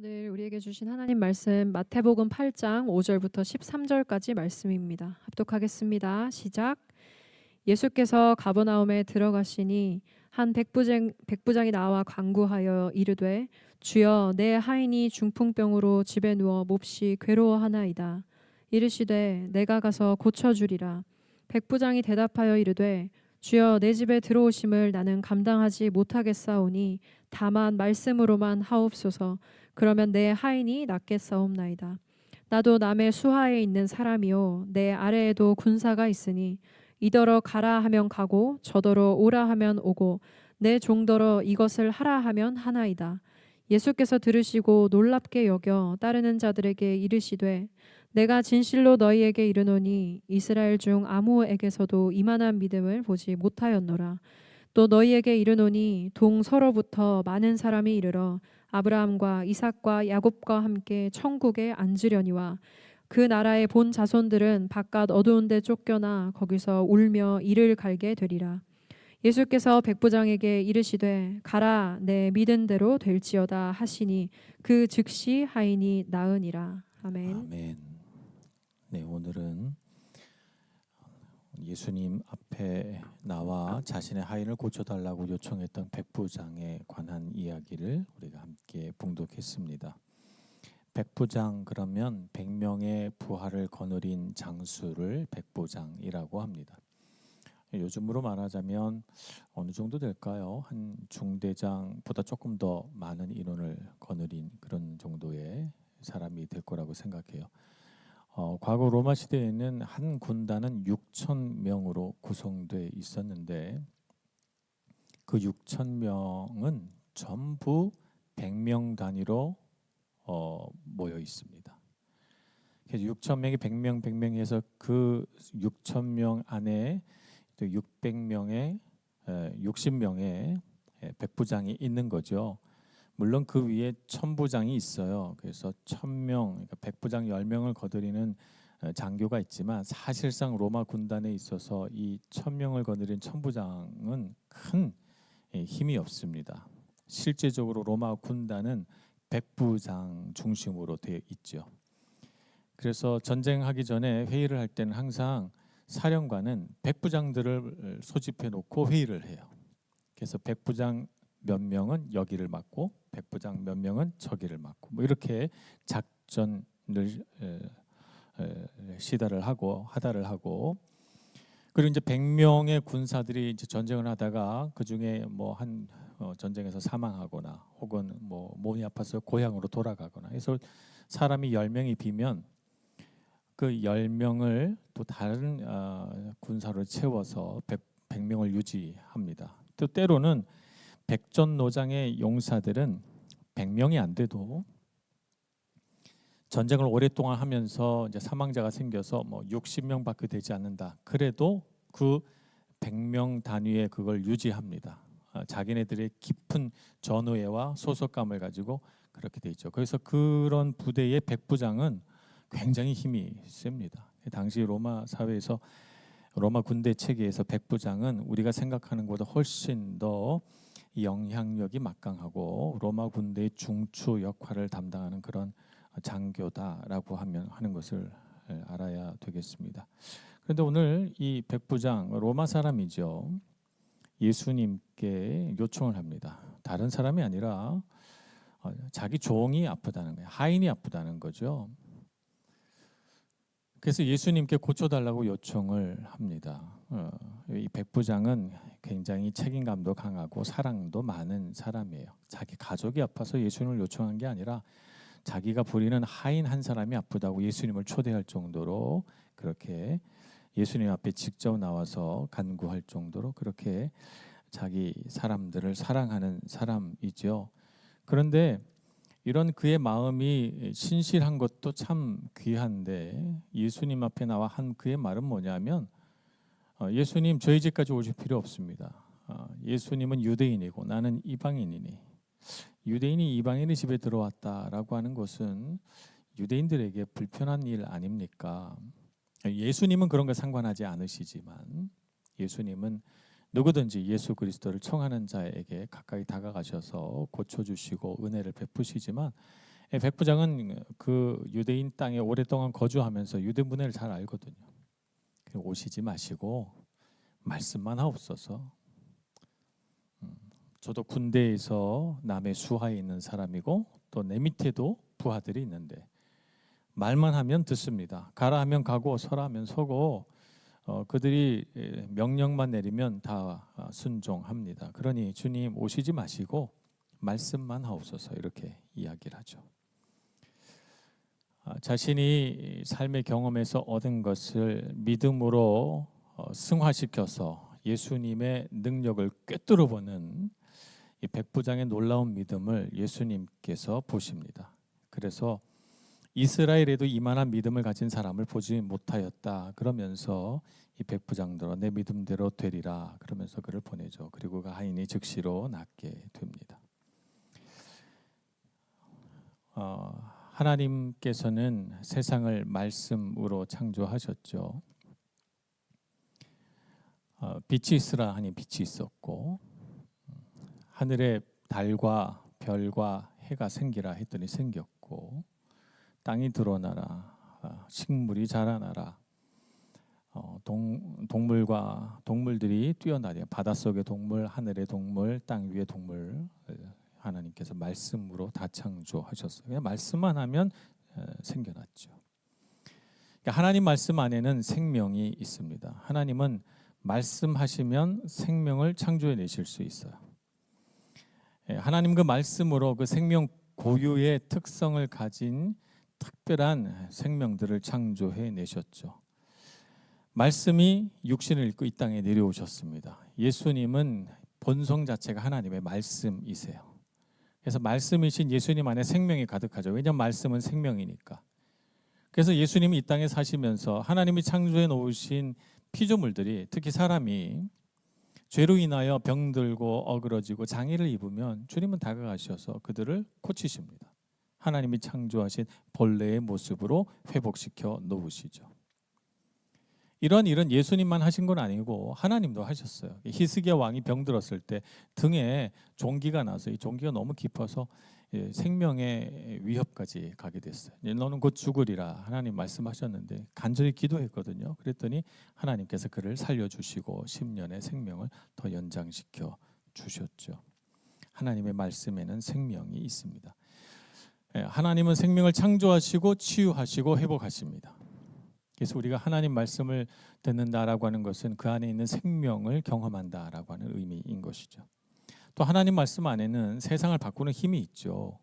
오늘 우리에게 주신 하나님 말씀 마태복음 8장 5절부터 13절까지 말씀입니다. 합독하겠습니다. 시작. 예수께서 가버나움에 들어가시니 한 백부장이 나와 간구하여 이르되 주여 내 하인이 중풍병으로 집에 누워 몹시 괴로워하나이다. 이르시되 내가 가서 고쳐주리라. 백부장이 대답하여 이르되 주여 내 집에 들어오심을 나는 감당하지 못하겠사오니 다만 말씀으로만 하옵소서. 그러면 내 하인이 낫겠사옵나이다. 나도 남의 수하에 있는 사람이요 내 아래에도 군사가 있으니 이더러 가라 하면 가고 저더러 오라 하면 오고 내 종더러 이것을 하라 하면 하나이다. 예수께서 들으시고 놀랍게 여겨 따르는 자들에게 이르시되 내가 진실로 너희에게 이르노니 이스라엘 중 아무에게서도 이만한 믿음을 보지 못하였노라. 또 너희에게 이르노니 동서로부터 많은 사람이 이르러 아브라함과 이삭과 야곱과 함께 천국에 앉으려니와 그 나라의 본 자손들은 바깥 어두운 데 쫓겨나 거기서 울며 이를 갈게 되리라. 예수께서 백부장에게 이르시되 가라 내 믿은 대로 될지어다 하시니 그 즉시 하인이 나으니라. 아멘. 아멘. 네, 오늘은 예수님 앞에 나와 자신의 하인을 고쳐달라고 요청했던 백부장에 관한 이야기를 우리가 함께 봉독했습니다. 백부장 그러면 100명의 부하를 거느린 장수를 백부장이라고 합니다. 요즘으로 말하자면 어느 정도 될까요? 한 중대장보다 조금 더 많은 인원을 거느린 그런 정도의 사람이 될 거라고 생각해요. 과거 로마 시대에는 한 군단은 6천 명으로 구성돼 있었는데 그 6천 명은 전부 100명 단위로 모여 있습니다. 그래서 6천 명이 100명 해서 그 6천 명 안에 또 600명의 60명의 백부장이 있는 거죠. 물론 그 위에 천부장이 있어요. 그래서 1000명, 그러니까 백부장 10명을 거느리는 장교가 있지만 사실상 로마 군단에 있어서 이 1000명을 거느린 천부장은 큰 힘이 없습니다. 실제적으로 로마 군단은 백부장 중심으로 되어 있죠. 그래서 전쟁하기 전에 회의를 할 때는 항상 사령관은 백부장들을 소집해 놓고 회의를 해요. 그래서 백부장 몇 명은 여기를 맡고 백부장 몇 명은 저기를 맡고 뭐 이렇게 작전을 시다를 하고 하다를 하고 그리고 이제 100명의 군사들이 이제 전쟁을 하다가 그 중에 뭐 한 전쟁에서 사망하거나 혹은 뭐 몸이 아파서 고향으로 돌아가거나 해서 사람이 10명이 비면 그 10명을 또 다른 군사로 채워서 100명을 유지합니다. 또 때로는 백전노장의 용사들은 100명이 안 돼도 전쟁을 오랫동안 하면서 이제 사망자가 생겨서 뭐 60명밖에 되지 않는다. 그래도 그 100명 단위의 그걸 유지합니다. 자기네들의 깊은 전우애와 소속감을 가지고 그렇게 돼 있죠. 그래서 그런 부대의 백부장은 굉장히 힘이 셉니다. 당시 로마 사회에서 로마 군대 체계에서 백부장은 우리가 생각하는 것보다 훨씬 더 영향력이 막강하고 로마 군대의 중추 역할을 담당하는 그런 장교다라고 하는 것을 알아야 되겠습니다. 그런데 오늘 이 백부장 로마 사람이죠. 예수님께 요청을 합니다. 다른 사람이 아니라 자기 종이 아프다는 거예요. 하인이 아프다는 거죠. 그래서 예수님께 고쳐달라고 요청을 합니다. 이 백부장은 굉장히 책임감도 강하고 사랑도 많은 사람이에요. 자기 가족이 아파서 예수님을 요청한 게 아니라 자기가 부리는 하인 한 사람이 아프다고 예수님을 초대할 정도로 그렇게 예수님 앞에 직접 나와서 간구할 정도로 그렇게 자기 사람들을 사랑하는 사람이죠. 그런데 이런 그의 마음이 신실한 것도 참 귀한데 예수님 앞에 나와 한 그의 말은 뭐냐면 예수님 저희 집까지 오실 필요 없습니다. 예수님은 유대인이고 나는 이방인이니 유대인이 이방인의 집에 들어왔다라고 하는 것은 유대인들에게 불편한 일 아닙니까? 예수님은 그런 거 상관하지 않으시지만 예수님은 누구든지 예수 그리스도를 청하는 자에게 가까이 다가가셔서 고쳐주시고 은혜를 베푸시지만 백부장은 그 유대인 땅에 오랫동안 거주하면서 유대 문화를 잘 알거든요. 오시지 마시고 말씀만 하옵소서. 저도 군대에서 남의 수하에 있는 사람이고 또 내 밑에도 부하들이 있는데 말만 하면 듣습니다. 가라 하면 가고 서라 하면 서고 그들이 명령만 내리면 다 순종합니다. 그러니 주님 오시지 마시고 말씀만 하옵소서 이렇게 이야기를 하죠. 자신이 삶의 경험에서 얻은 것을 믿음으로 승화시켜서 예수님의 능력을 꿰뚫어 보는 이 백부장의 놀라운 믿음을 예수님께서 보십니다. 그래서 이스라엘에도 이만한 믿음을 가진 사람을 보지 못하였다. 그러면서 이 백부장들아 내 믿음대로 되리라. 그러면서 그를 보내죠. 그리고 그 하인이 즉시로 낫게 됩니다. 하나님께서는 세상을 말씀으로 창조하셨죠. 빛이 있으라 하니 빛이 있었고 하늘에 달과 별과 해가 생기라 했더니 생겼고 땅이 드러나라 식물이 자라나라 동물들이 뛰어나려 바닷속의 동물 하늘의 동물 땅 위의 동물 하나님께서 말씀으로 다 창조하셨어요. 그냥 말씀만 하면 생겨났죠. 그러니까 하나님 말씀 안에는 생명이 있습니다. 하나님은 말씀하시면 생명을 창조해 내실 수 있어요. 하나님 그 말씀으로 그 생명 고유의 특성을 가진 특별한 생명들을 창조해 내셨죠. 말씀이 육신을 입고 이 땅에 내려오셨습니다. 예수님은 본성 자체가 하나님의 말씀이세요. 그래서 말씀이신 예수님 안에 생명이 가득하죠. 왜냐하면 말씀은 생명이니까. 그래서 예수님이 이 땅에 사시면서 하나님이 창조해 놓으신 피조물들이 특히 사람이 죄로 인하여 병들고 어그러지고 장애를 입으면 주님은 다가가셔서 그들을 고치십니다. 하나님이 창조하신 본래의 모습으로 회복시켜 놓으시죠. 이런 일은 예수님만 하신 건 아니고 하나님도 하셨어요. 히스기야 왕이 병들었을 때 등에 종기가 나서 이 종기가 너무 깊어서 생명의 위협까지 가게 됐어요. 너는 곧 죽으리라 하나님 말씀하셨는데 간절히 기도했거든요. 그랬더니 하나님께서 그를 살려주시고 10년의 생명을 더 연장시켜 주셨죠. 하나님의 말씀에는 생명이 있습니다. 하나님은 생명을 창조하시고 치유하시고 회복하십니다. 그래서 우리가 하나님 말씀을 듣는다라고 하는 것은 그 안에 있는 생명을 경험한다라고 하는 의미인 것이죠. 또 하나님 말씀 안에는 세상을 바꾸는 힘이 있죠.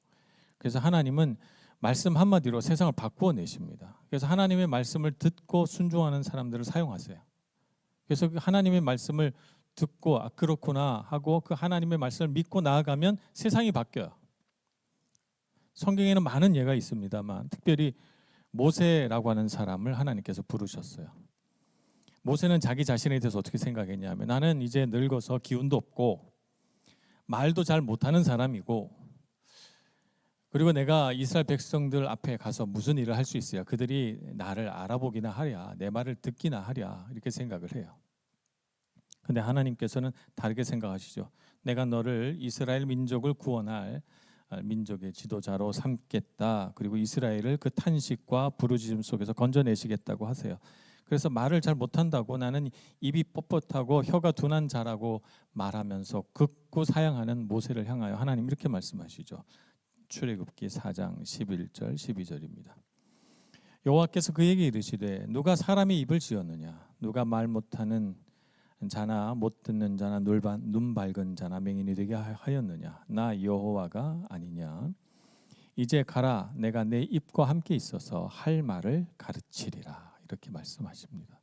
그래서 하나님은 말씀 한마디로 세상을 바꾸어 내십니다. 그래서 하나님의 말씀을 듣고 순종하는 사람들을 사용하세요. 그래서 그 하나님의 말씀을 듣고 그렇구나 하고 그 하나님의 말씀을 믿고 나아가면 세상이 바뀌어요. 성경에는 많은 예가 있습니다만 특별히 모세라고 하는 사람을 하나님께서 부르셨어요. 모세는 자기 자신에 대해서 어떻게 생각했냐면 나는 이제 늙어서 기운도 없고 말도 잘 못하는 사람이고 그리고 내가 이스라엘 백성들 앞에 가서 무슨 일을 할 수 있어요? 그들이 나를 알아보기나 하랴 내 말을 듣기나 하랴 이렇게 생각을 해요. 근데 하나님께서는 다르게 생각하시죠. 내가 너를 이스라엘 민족을 구원할 민족의 지도자로 삼겠다. 그리고 이스라엘을 그 탄식과 부르짖음 속에서 건져내시겠다고 하세요. 그래서 말을 잘 못한다고 나는 입이 뻣뻣하고 혀가 둔한 자라고 말하면서 극구 사양하는 모세를 향하여 하나님 이렇게 말씀하시죠. 출애굽기 4장 11절 12절입니다. 여호와께서 그에게 이르시되 누가 사람의 입을 지었느냐 누가 말 못하는 자나 못 듣는 자나 눈 밝은 자나 맹인이 되게 하였느냐 나 여호와가 아니냐 이제 가라 내가 내 입과 함께 있어서 할 말을 가르치리라 이렇게 말씀하십니다.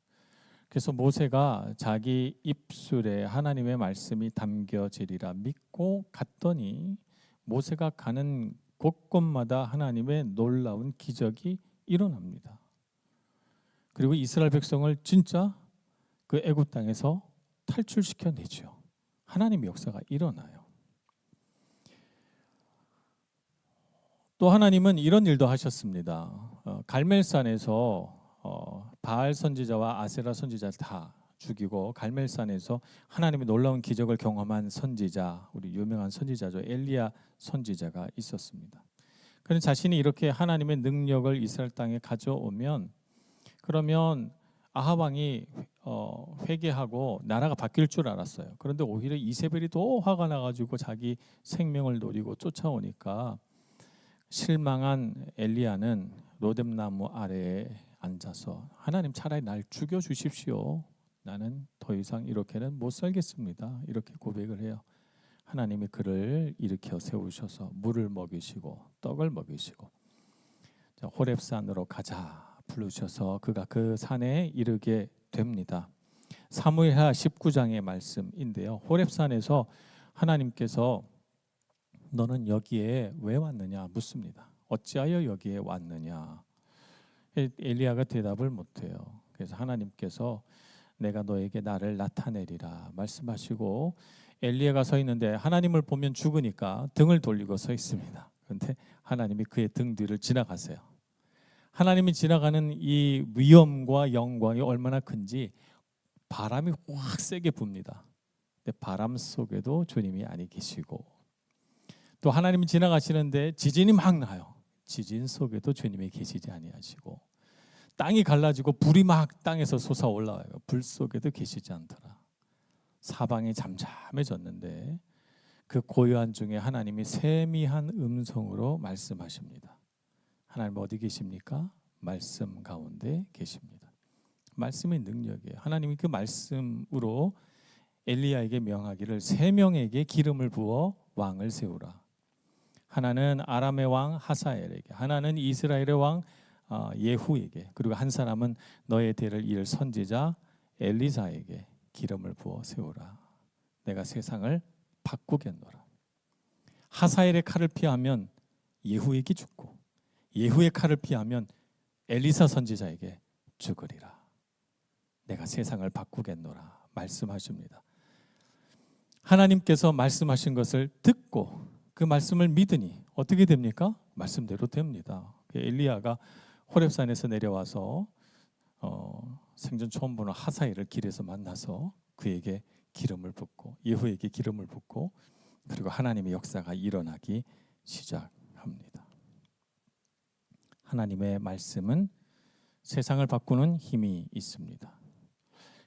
그래서 모세가 자기 입술에 하나님의 말씀이 담겨지리라 믿고 갔더니 모세가 가는 곳곳마다 하나님의 놀라운 기적이 일어납니다. 그리고 이스라엘 백성을 진짜 그 애굽 땅에서 탈출시켜 내죠. 하나님의 역사가 일어나요. 또 하나님은 이런 일도 하셨습니다. 갈멜산에서 바알 선지자와 아세라 선지자를 다 죽이고 갈멜산에서 하나님의 놀라운 기적을 경험한 선지자, 우리 유명한 선지자죠. 엘리야 선지자가 있었습니다. 그런 자신이 이렇게 하나님의 능력을 이스라엘 땅에 가져오면 그러면 아합 왕이 회개하고 나라가 바뀔 줄 알았어요. 그런데 오히려 이세벨이 더 화가 나가지고 자기 생명을 노리고 쫓아오니까 실망한 엘리야는 로뎀나무 아래에 앉아서 하나님 차라리 날 죽여 주십시오. 나는 더 이상 이렇게는 못 살겠습니다. 이렇게 고백을 해요. 하나님이 그를 일으켜 세우셔서 물을 먹이시고 떡을 먹이시고 호렙산으로 가자 부르셔서 그가 그 산에 이르게 됩니다. 사무엘하 19장의 말씀인데요. 호렙산에서 하나님께서 너는 여기에 왜 왔느냐 묻습니다. 어찌하여 여기에 왔느냐? 엘리야가 대답을 못해요. 그래서 하나님께서 내가 너에게 나를 나타내리라 말씀하시고 엘리야가 서 있는데 하나님을 보면 죽으니까 등을 돌리고 서 있습니다. 그런데 하나님이 그의 등 뒤를 지나가세요. 하나님이 지나가는 이 위엄과 영광이 얼마나 큰지 바람이 확 세게 붑니다. 근데 바람 속에도 주님이 아니 계시고 또 하나님이 지나가시는데 지진이 막 나요. 지진 속에도 주님이 계시지 아니하시고 땅이 갈라지고 불이 막 땅에서 솟아 올라와요. 불 속에도 계시지 않더라. 사방이 잠잠해졌는데 그 고요한 중에 하나님이 세미한 음성으로 말씀하십니다. 하나님 어디 계십니까? 말씀 가운데 계십니다. 말씀의 능력이에요. 하나님이 그 말씀으로 엘리야에게 명하기를 세 명에게 기름을 부어 왕을 세우라. 하나는 아람의 왕 하사엘에게, 하나는 이스라엘의 왕 예후에게, 그리고 한 사람은 너의 대를 이을 선지자 엘리사에게 기름을 부어 세우라. 내가 세상을 바꾸겠노라. 하사엘의 칼을 피하면 예후에게 죽고 예후의 칼을 피하면 엘리사 선지자에게 죽으리라. 내가 세상을 바꾸겠노라 말씀하십니다. 하나님께서 말씀하신 것을 듣고 그 말씀을 믿으니 어떻게 됩니까? 말씀대로 됩니다. 엘리야가 호렙산에서 내려와서 생전 처음 보는 하사엘을 길에서 만나서 그에게 기름을 붓고 예후에게 기름을 붓고 그리고 하나님의 역사가 일어나기 시작합니다. 하나님의 말씀은 세상을 바꾸는 힘이 있습니다.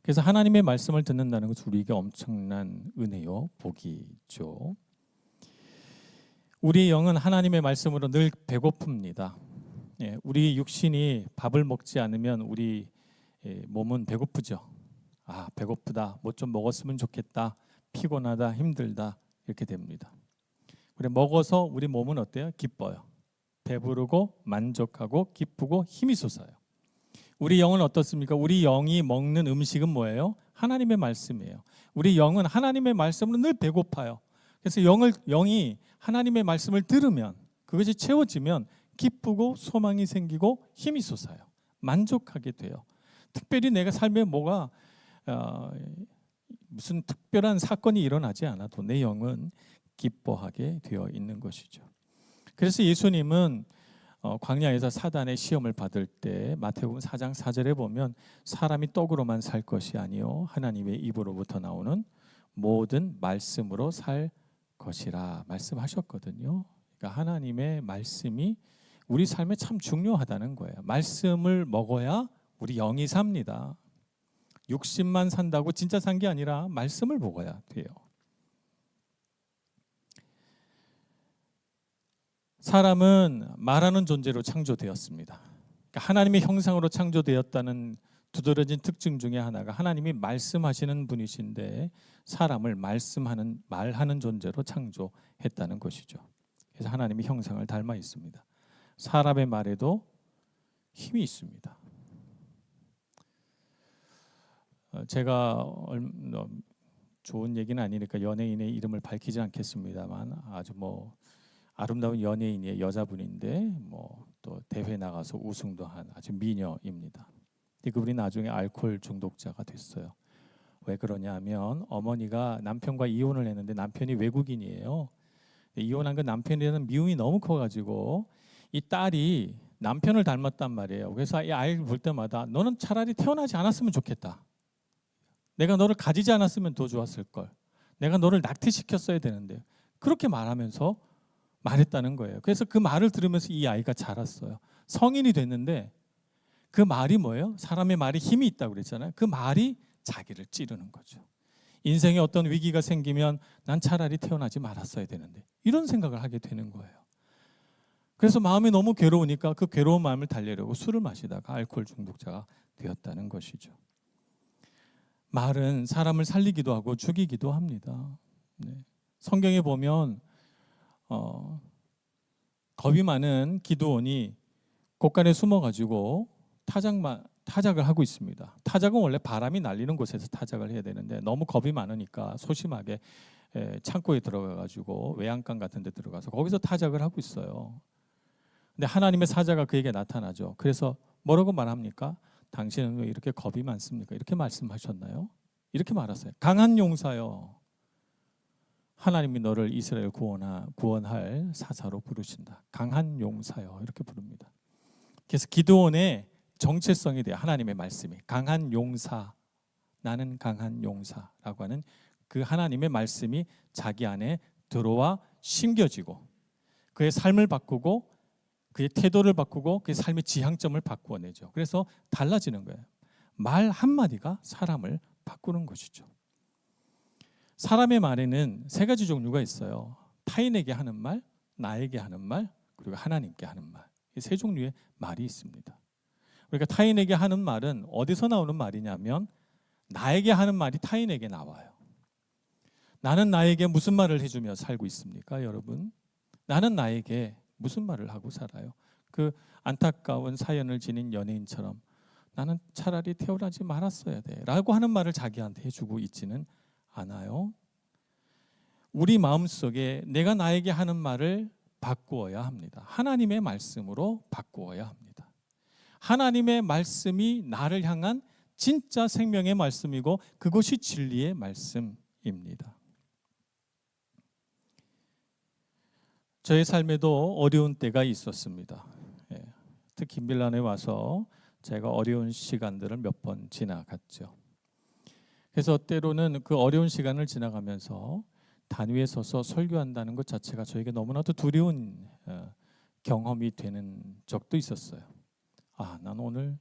그래서 하나님의 말씀을 듣는다는 것은 우리에게 엄청난 은혜요, 복이죠. 우리 영은 하나님의 말씀으로 늘 배고픕니다. 우리 육신이 밥을 먹지 않으면 우리 몸은 배고프죠. 아, 배고프다. 뭐 좀 먹었으면 좋겠다. 피곤하다. 힘들다. 이렇게 됩니다. 그래 먹어서 우리 몸은 어때요? 기뻐요. 배부르고 만족하고 기쁘고 힘이 솟아요. 우리 영은 어떻습니까? 우리 영이 먹는 음식은 뭐예요? 하나님의 말씀이에요. 우리 영은 하나님의 말씀으로 늘 배고파요. 그래서 영이 하나님의 말씀을 들으면 그것이 채워지면 기쁘고 소망이 생기고 힘이 솟아요. 만족하게 돼요. 특별히 내가 삶에 뭐가 무슨 특별한 사건이 일어나지 않아도 내 영은 기뻐하게 되어 있는 것이죠. 그래서 예수님은 광야에서 사단의 시험을 받을 때 마태복음 4장 4절에 보면 사람이 떡으로만 살 것이 아니요 하나님의 입으로부터 나오는 모든 말씀으로 살 것이라 말씀하셨거든요. 그러니까 하나님의 말씀이 우리 삶에 참 중요하다는 거예요. 말씀을 먹어야 우리 영이 삽니다. 육신만 산다고 진짜 산 게 아니라 말씀을 먹어야 돼요. 사람은 말하는 존재로 창조되었습니다. 그러니까 하나님의 형상으로 창조되었다는 두드러진 특징 중에 하나가 하나님이 말씀하시는 분이신데 사람을 말하는 존재로 창조했다는 것이죠. 그래서 하나님의 형상을 닮아 있습니다. 사람의 말에도 힘이 있습니다. 제가 좋은 얘기는 아니니까 연예인의 이름을 밝히지 않겠습니다만 아주 아름다운 연예인이에요. 여자분인데 또 대회 나가서 우승도 한 아주 미녀입니다. 근데 그분이 나중에 알코올 중독자가 됐어요. 왜 그러냐면 어머니가 남편과 이혼을 했는데 남편이 외국인이에요. 이혼한 그 남편에 대한 미움이 너무 커가지고 이 딸이 남편을 닮았단 말이에요. 그래서 이 아이를 볼 때마다 너는 차라리 태어나지 않았으면 좋겠다. 내가 너를 가지지 않았으면 더 좋았을 걸. 내가 너를 낙태시켰어야 되는데 그렇게 말하면서 말했다는 거예요. 그래서 그 말을 들으면서 이 아이가 자랐어요. 성인이 됐는데 그 말이 뭐예요? 사람의 말이 힘이 있다고 그랬잖아요. 그 말이 자기를 찌르는 거죠. 인생에 어떤 위기가 생기면 난 차라리 태어나지 말았어야 되는데 이런 생각을 하게 되는 거예요. 그래서 마음이 너무 괴로우니까 그 괴로운 마음을 달래려고 술을 마시다가 알코올 중독자가 되었다는 것이죠. 말은 사람을 살리기도 하고 죽이기도 합니다. 네. 성경에 보면 겁이 많은 기드온이 곳간에 숨어가지고 타작을 하고 있습니다. 타작은 원래 바람이 날리는 곳에서 타작을 해야 되는데 너무 겁이 많으니까 소심하게 창고에 들어가가지고 외양간 같은 데 들어가서 거기서 타작을 하고 있어요. 근데 하나님의 사자가 그에게 나타나죠. 그래서 뭐라고 말합니까? 당신은 왜 이렇게 겁이 많습니까? 이렇게 말씀하셨나요? 이렇게 말하세요. 강한 용사여, 하나님이 너를 이스라엘 구원할 사사로 부르신다. 강한 용사여 이렇게 부릅니다. 그래서 기드온의 정체성에 대해 하나님의 말씀이 강한 용사, 나는 강한 용사라고 하는 그 하나님의 말씀이 자기 안에 들어와 심겨지고 그의 삶을 바꾸고 그의 태도를 바꾸고 그의 삶의 지향점을 바꾸어내죠. 그래서 달라지는 거예요. 말 한마디가 사람을 바꾸는 것이죠. 사람의 말에는 세 가지 종류가 있어요. 타인에게 하는 말, 나에게 하는 말, 그리고 하나님께 하는 말. 이 세 종류의 말이 있습니다. 그러니까 타인에게 하는 말은 어디서 나오는 말이냐면 나에게 하는 말이 타인에게 나와요. 나는 나에게 무슨 말을 해주며 살고 있습니까, 여러분? 나는 나에게 무슨 말을 하고 살아요? 그 안타까운 사연을 지닌 연예인처럼 나는 차라리 태어나지 말았어야 돼 라고 하는 말을 자기한테 해주고 있지는 않아요. 우리 마음속에 내가 나에게 하는 말을 바꾸어야 합니다. 하나님의 말씀으로 바꾸어야 합니다. 하나님의 말씀이 나를 향한 진짜 생명의 말씀이고 그것이 진리의 말씀입니다. 저의 삶에도 어려운 때가 있었습니다. 특히 밀란에 와서 제가 어려운 시간들을 몇 번 지나갔죠. 그래서 때로는 그 어려운 시간을 지나가면서 단위에 서서 설교한다는 것 자체가 저에게 너무나도 두려운 경험이 되는 적도 있었어요. 난 오늘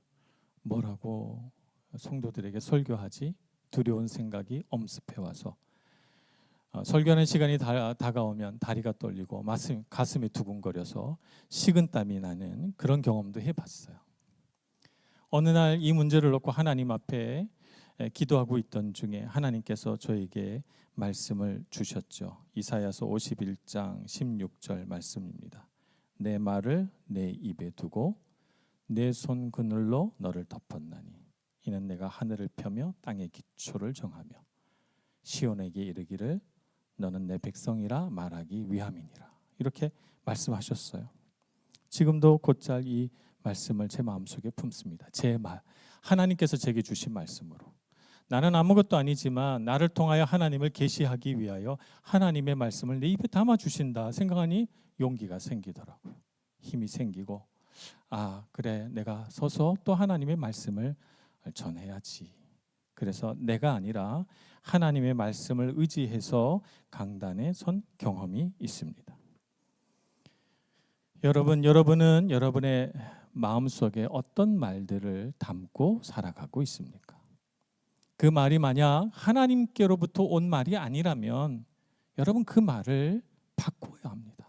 뭐라고 성도들에게 설교하지? 두려운 생각이 엄습해 와서 설교하는 시간이 다가오면 다리가 떨리고 가슴이 두근거려서 식은땀이 나는 그런 경험도 해봤어요. 어느 날 이 문제를 놓고 하나님 앞에 기도하고 있던 중에 하나님께서 저에게 말씀을 주셨죠. 이사야서 51장 16절 말씀입니다. 내 말을 내 입에 두고 내 손 그늘로 너를 덮었나니 이는 내가 하늘을 펴며 땅의 기초를 정하며 시온에게 이르기를 너는 내 백성이라 말하기 위함이니라. 이렇게 말씀하셨어요. 지금도 곧잘 이 말씀을 제 마음속에 품습니다. 제 말, 하나님께서 제게 주신 말씀으로 나는 아무것도 아니지만 나를 통하여 하나님을 계시하기 위하여 하나님의 말씀을 내 입에 담아 주신다 생각하니 용기가 생기더라고요. 힘이 생기고 그래 내가 서서 또 하나님의 말씀을 전해야지. 그래서 내가 아니라 하나님의 말씀을 의지해서 강단에 선 경험이 있습니다. 여러분은 여러분의 마음속에 어떤 말들을 담고 살아가고 있습니까? 그 말이 만약 하나님께로부터 온 말이 아니라면 여러분 그 말을 바꾸어야 합니다.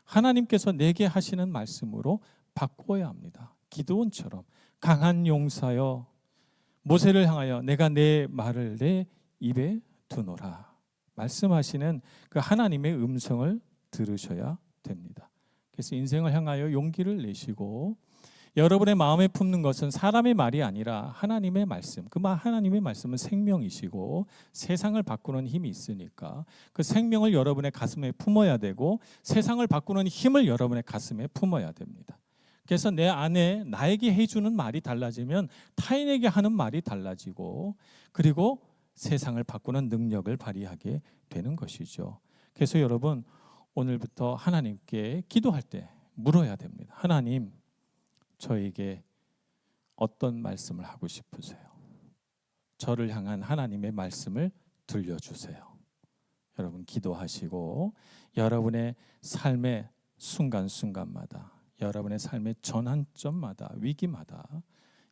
하나님께서 내게 하시는 말씀으로 바꾸어야 합니다. 기드온처럼 강한 용사여 모세를 향하여 내가 내 말을 내 입에 두노라 말씀하시는 그 하나님의 음성을 들으셔야 됩니다. 그래서 인생을 향하여 용기를 내시고 여러분의 마음에 품는 것은 사람의 말이 아니라 하나님의 말씀. 하나님의 말씀은 생명이시고 세상을 바꾸는 힘이 있으니까 그 생명을 여러분의 가슴에 품어야 되고 세상을 바꾸는 힘을 여러분의 가슴에 품어야 됩니다. 그래서 내 안에 나에게 해주는 말이 달라지면 타인에게 하는 말이 달라지고 그리고 세상을 바꾸는 능력을 발휘하게 되는 것이죠. 그래서 여러분 오늘부터 하나님께 기도할 때 물어야 됩니다. 하나님, 저에게 어떤 말씀을 하고 싶으세요? 저를 향한 하나님의 말씀을 들려주세요. 여러분 기도하시고 여러분의 삶의 순간순간마다 여러분의 삶의 전환점마다 위기마다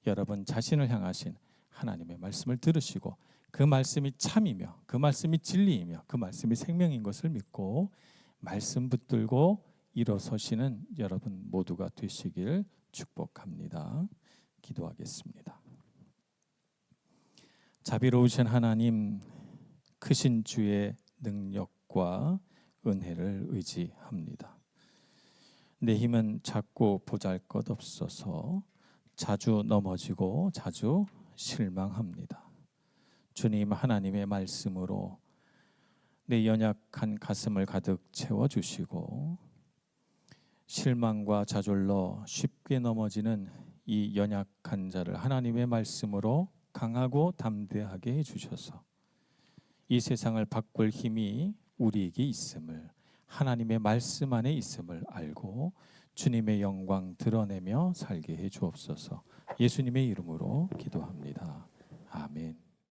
여러분 자신을 향하신 하나님의 말씀을 들으시고 그 말씀이 참이며 그 말씀이 진리이며 그 말씀이 생명인 것을 믿고 말씀 붙들고 일어서시는 여러분 모두가 되시길 축복합니다. 기도하겠습니다. 자비로우신 하나님, 크신 주의 능력과 은혜를 의지합니다. 내 힘은 작고 보잘것없어서 자주 넘어지고 자주 실망합니다. 주님, 하나님의 말씀으로 내 연약한 가슴을 가득 채워주시고 실망과 좌절로 쉽게 넘어지는 이 연약한 자를 하나님의 말씀으로 강하고 담대하게 해주셔서 이 세상을 바꿀 힘이 우리에게 있음을, 하나님의 말씀 안에 있음을 알고 주님의 영광 드러내며 살게 해 주옵소서. 예수님의 이름으로 기도합니다.